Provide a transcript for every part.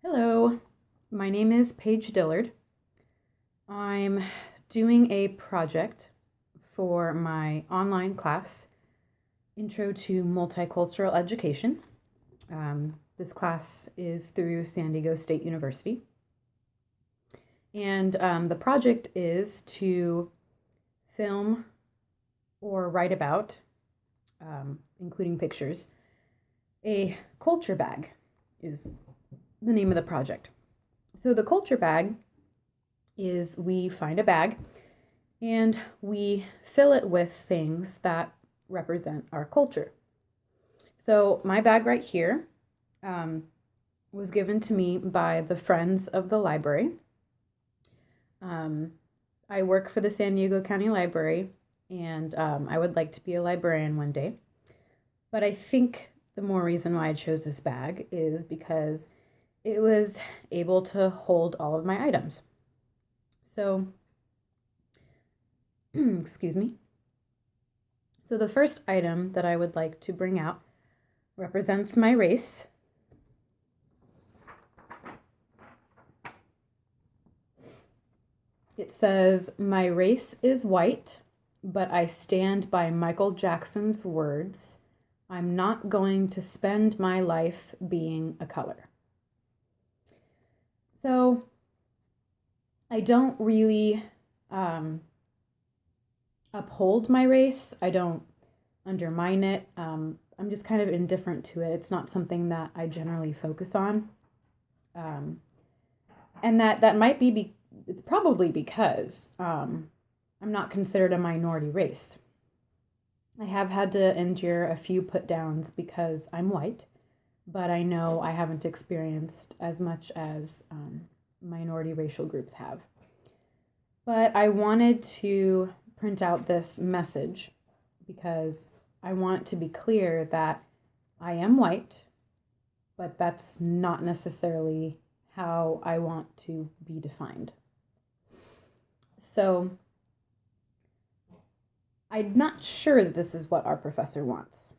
Hello, my name is Paige Dillard. I'm doing a project for my online class, Intro to Multicultural Education. This class is through San Diego State University. And the project is to film or write about, including pictures, a culture bag is the name of the project. So the culture bag is we find a bag and we fill it with things that represent our culture. So my bag right here was given to me by the Friends of the Library. I work for the San Diego County Library, and I would like to be a librarian one day. But I think the more reason why I chose this bag is because it was able to hold all of my items. So, excuse me. So the first item that I would like to bring out represents my race. It says, "My race is white, but I stand by Michael Jackson's words. I'm not going to spend my life being a color." So I don't really uphold my race. I don't undermine it. I'm just kind of indifferent to it. It's not something that I generally focus on. And that might be, it's probably because I'm not considered a minority race. I have had to endure a few put downs because I'm white, but I know I haven't experienced as much as minority racial groups have. But I wanted to print out this message because I want to be clear that I am white, but that's not necessarily how I want to be defined. So I'm not sure that this is what our professor wants.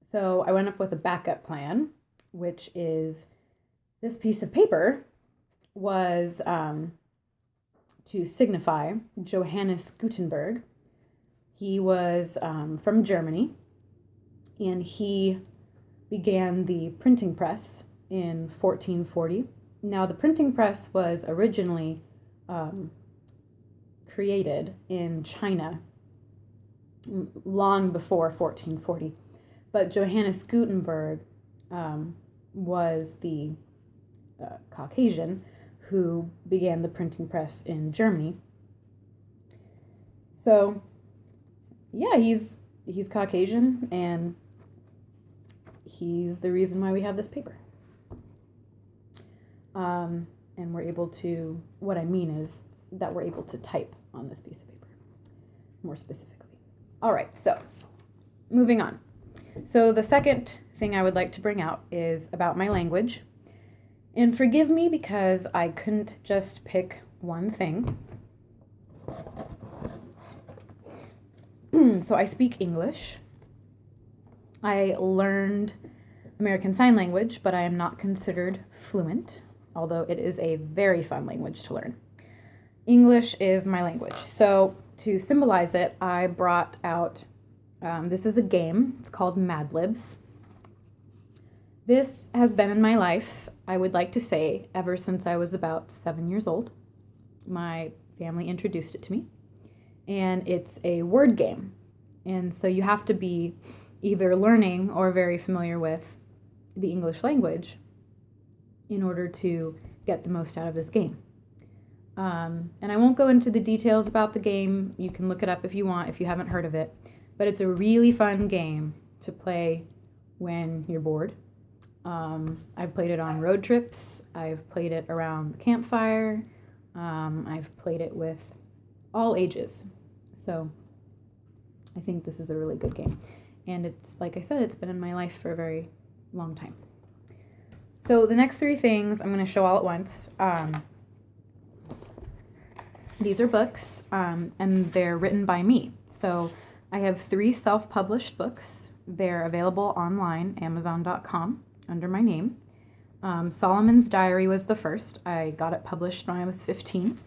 So I went up with a backup plan, which is this piece of paper was to signify Johannes Gutenberg. He was from Germany, and he began the printing press in 1440. Now, the printing press was originally created in China long before 1440. But Johannes Gutenberg was the Caucasian who began the printing press in Germany. So, yeah, he's Caucasian, and he's the reason why we have this paper. And we're able to, what I mean is that we're able to type on this piece of paper, more specifically. All right, so moving on. So the second thing I would like to bring out is about my language. And forgive me because I couldn't just pick one thing. So I speak English. I learned American Sign Language, but I am not considered fluent, although it is a very fun language to learn. English is my language. So to symbolize it, I brought out, this is a game. It's called Mad Libs. This has been in my life, I would like to say, ever since I was about 7 years old. My family introduced it to me, and it's a word game. And so you have to be either learning or very familiar with the English language in order to get the most out of this game. And I won't go into the details about the game. You can look it up if you want, if you haven't heard of it. But it's a really fun game to play when you're bored. I've played it on road trips. I've played it around the campfire. I've played it with all ages. So I think this is a really good game. And it's, like I said, it's been in my life for a very long time. So the next three things I'm going to show all at once. These are books, and they're written by me. So I have 3 self-published books. They're available online, Amazon.com, under my name. Solomon's Diary was the first. I got it published when I was 15.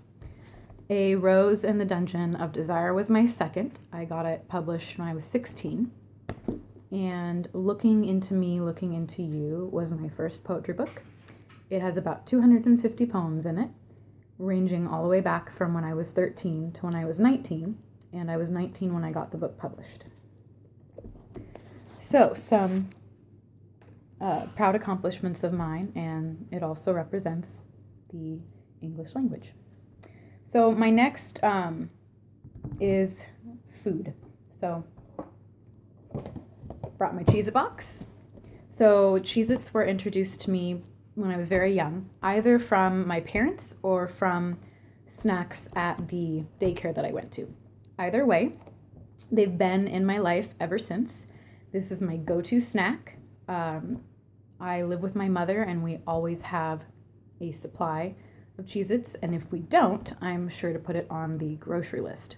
A Rose in the Dungeon of Desire was my second. I got it published when I was 16. And Looking Into Me, Looking Into You was my first poetry book. It has about 250 poems in it, ranging all the way back from when I was 13 to when I was 19, and I was 19 when I got the book published. So, some proud accomplishments of mine, and it also represents the English language. So my next is food. So brought my Cheez-It box. So Cheez-Its were introduced to me when I was very young, either from my parents or from snacks at the daycare that I went to. Either way, they've been in my life ever since. This is my go-to snack. I live with my mother, and we always have a supply of Cheez-Its, and if we don't, I'm sure to put it on the grocery list.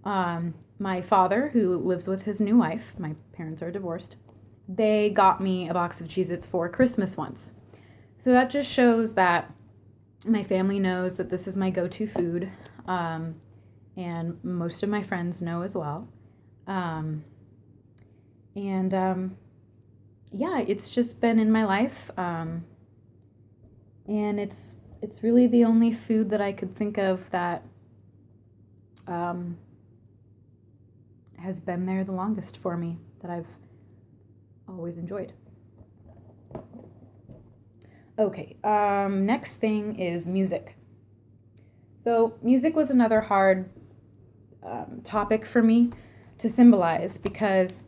My father, who lives with his new wife, my parents are divorced, they got me a box of Cheez-Its for Christmas once. So that just shows that my family knows that this is my go-to food, and most of my friends know as well. Yeah, it's just been in my life, and it's really the only food that I could think of that has been there the longest for me, that I've always enjoyed. Okay, next thing is music. So music was another hard topic for me to symbolize, because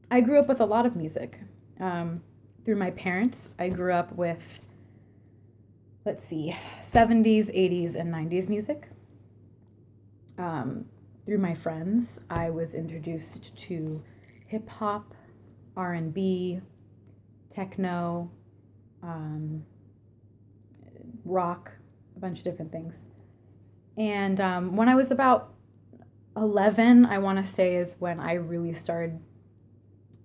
I grew up with a lot of music. Through my parents, I grew up with, 70s, 80s, and 90s music. Through my friends, I was introduced to hip-hop, R&B, techno, rock, a bunch of different things. And when I was about 11, I want to say, is when I really started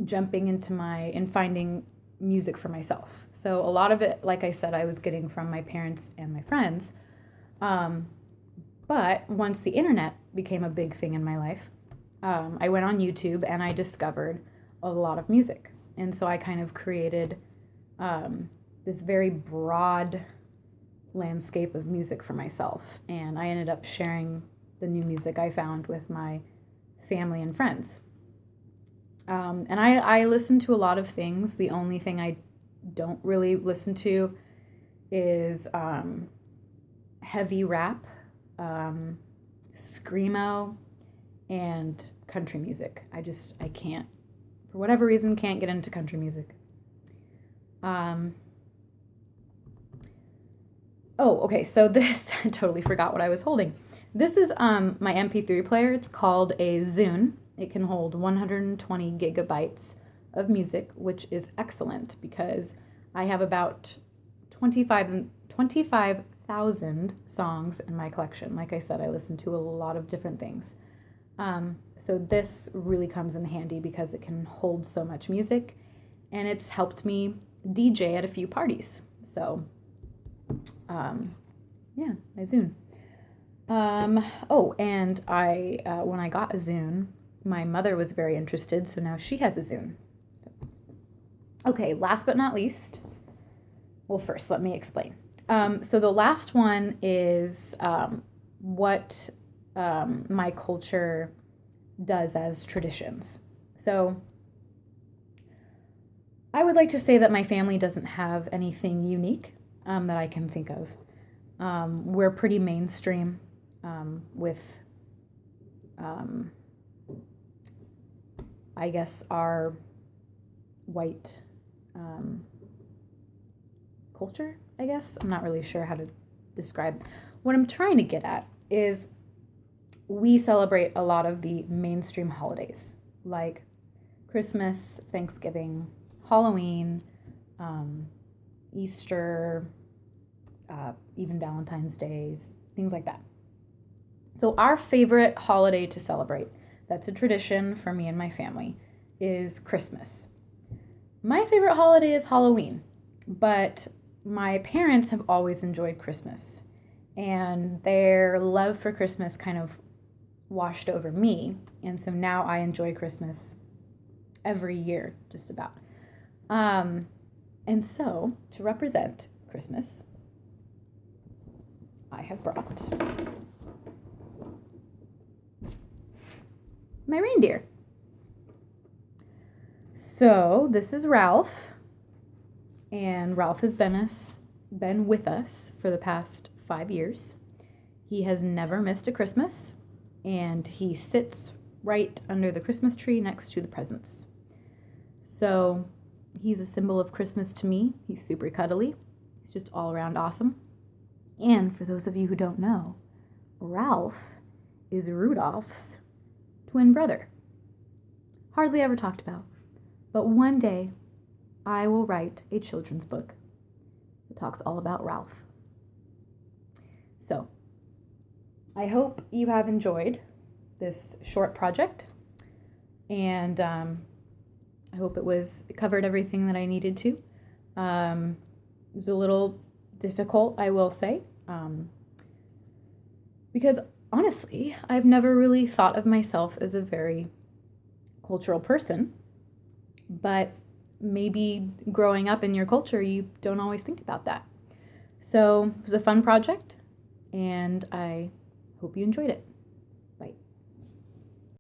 jumping into and finding music for myself. So a lot of it, like I said, I was getting from my parents and my friends. But once the internet became a big thing in my life, I went on YouTube and I discovered a lot of music. And so I kind of created this very broad landscape of music for myself. And I ended up sharing the new music I found with my family and friends. And I listen to a lot of things. The only thing I don't really listen to is heavy rap, screamo, and country music. I can't, for whatever reason, can't get into country music. Okay, so this, I totally forgot what I was holding. This is my MP3 player. It's called a Zune. It can hold 120 gigabytes of music, which is excellent because I have about 25,000 songs in my collection. Like I said, I listen to a lot of different things. So this really comes in handy because it can hold so much music, and it's helped me DJ at a few parties. So, yeah, my Zune. And when I got a Zune, my mother was very interested, so now she has a Zune. So, okay, last but not least, well, first, let me explain. So the last one is what my culture does as traditions. So I would like to say that my family doesn't have anything unique that I can think of. We're pretty mainstream with, I guess, our white culture, I guess. I'm not really sure how to describe. What I'm trying to get at is we celebrate a lot of the mainstream holidays, like Christmas, Thanksgiving, Halloween, Easter, even Valentine's Day, things like that. So our favorite holiday to celebrate, that's a tradition for me and my family, is Christmas. My favorite holiday is Halloween. But my parents have always enjoyed Christmas, and their love for Christmas kind of washed over me. And so now I enjoy Christmas every year, just about. And so, to represent Christmas, I have brought my reindeer. So, this is Ralph, and Ralph has been with us for the past 5 years. He has never missed a Christmas, and he sits right under the Christmas tree next to the presents. So, he's a symbol of Christmas to me. He's super cuddly. He's just all around awesome. And for those of you who don't know, Ralph is Rudolph's twin brother. Hardly ever talked about. But one day, I will write a children's book that talks all about Ralph. So, I hope you have enjoyed this short project. And I hope it covered everything that I needed to. It was a little difficult, I will say, because honestly, I've never really thought of myself as a very cultural person, but maybe growing up in your culture, you don't always think about that. So it was a fun project, and I hope you enjoyed it.